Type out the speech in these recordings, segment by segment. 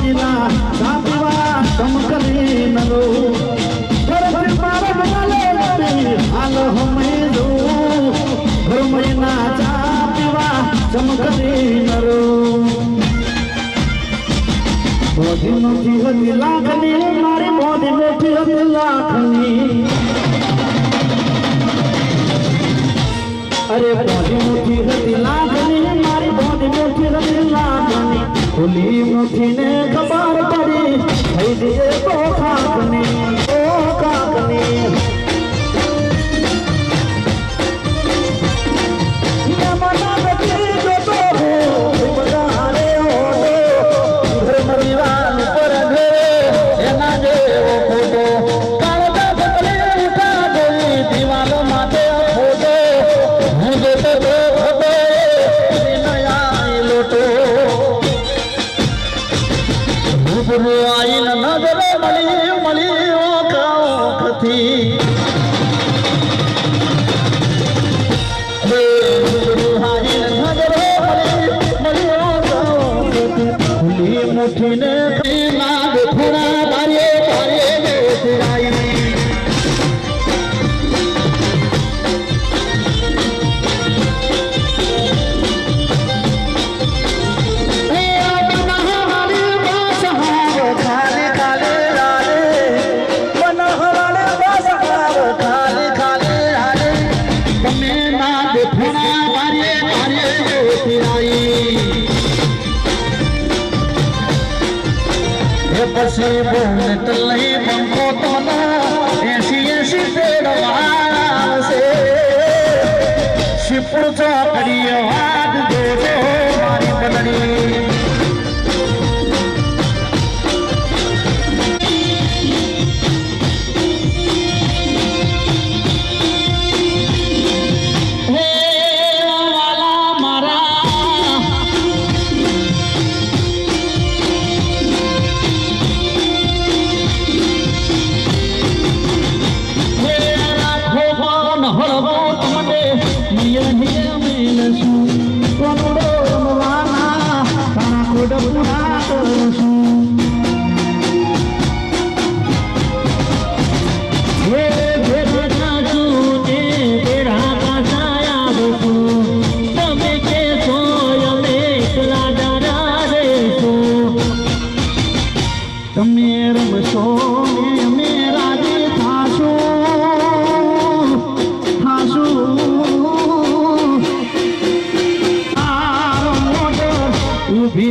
મહિલા સાપીવા ચમકલી નરો ઘર મારા બગાલે હાલ હમે જો ઘર મહિના ચાપીવા ચમકલી નરો બોધી મોટી હતી લાખની મારી બોધી મોટી હતી લાખની અરે બોધી મોટી હતી લાખની મારી બોધી મોટી હતી લાખની ખુલી મુઠીને ખબર પડી થઈ જઈએ તો ખાકની ઓ ખાકની मुठीने नाग थोड़ा बारे बारे तेराई પછી બોલે તલઈ બંકો તો ના 80 પેડવા છે શિપુર ચોકડી વાદ જોજો મારી બદડી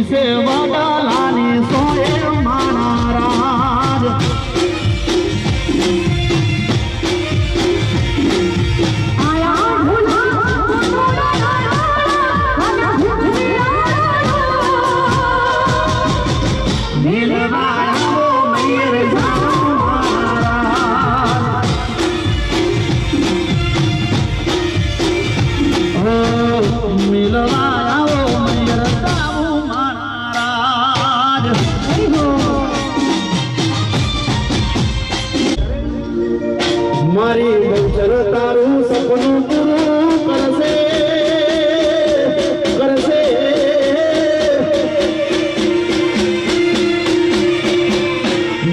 से वडालानी सोए महाराज आया भूला मिलवाया वो मेरे मिलवाया वो मेरे મારી બહુચર તારું સપનું પૂરું કરશે કરશે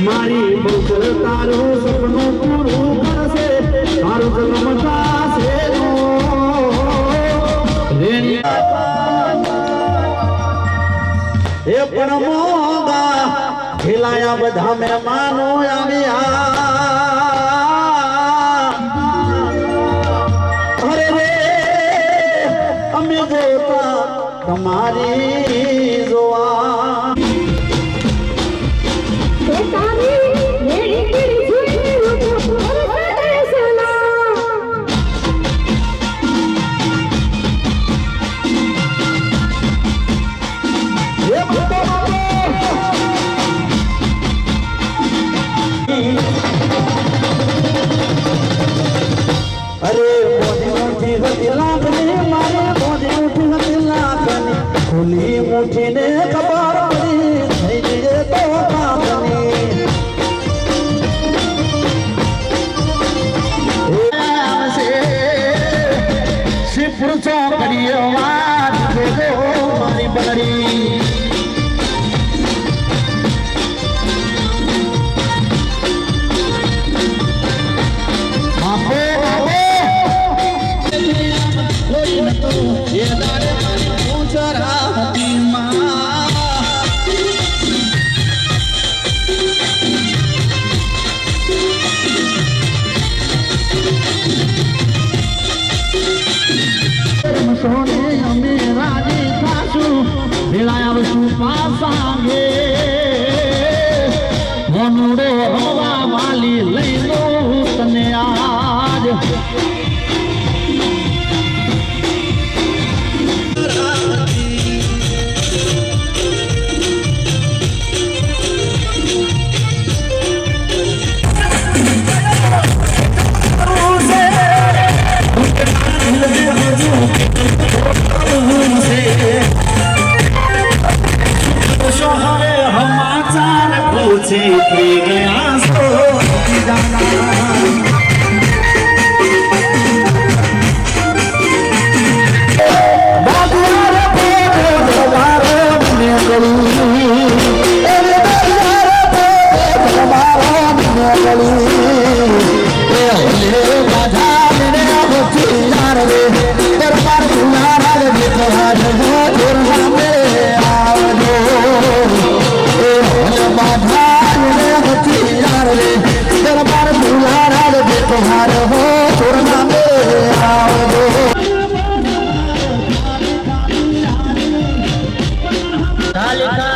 મારી બહુચર તારું સપનું પૂરું કરશે તારું જન્મ થશે એ પણ મોગા ખીલાયા બધા મહેમાનો આવ્યા તમારી જોવા અરે મોટી મોટી હતી લાગણી મારે મોટી મોટી હતી લાગણી ખુલી મુઠીને ખબર પડી થઈ જઈએ તો કામની શિપુર ચોકડી વાત જોજો મારી બનડી સાંગે વનુડો હવા વાલી લઈ લો તને આજ पूछे के गया सो जाना बाजार पे बाजार में गली अरे बाजार पे बाजार में गली ए होले बाजार में होती यार रे दरबार बुलाना रे तोहार हो तोरा में आवो ए होले बाजार में होती यार रे दरबार बुलाना रे तोहार हो तोरा में आवो कालिका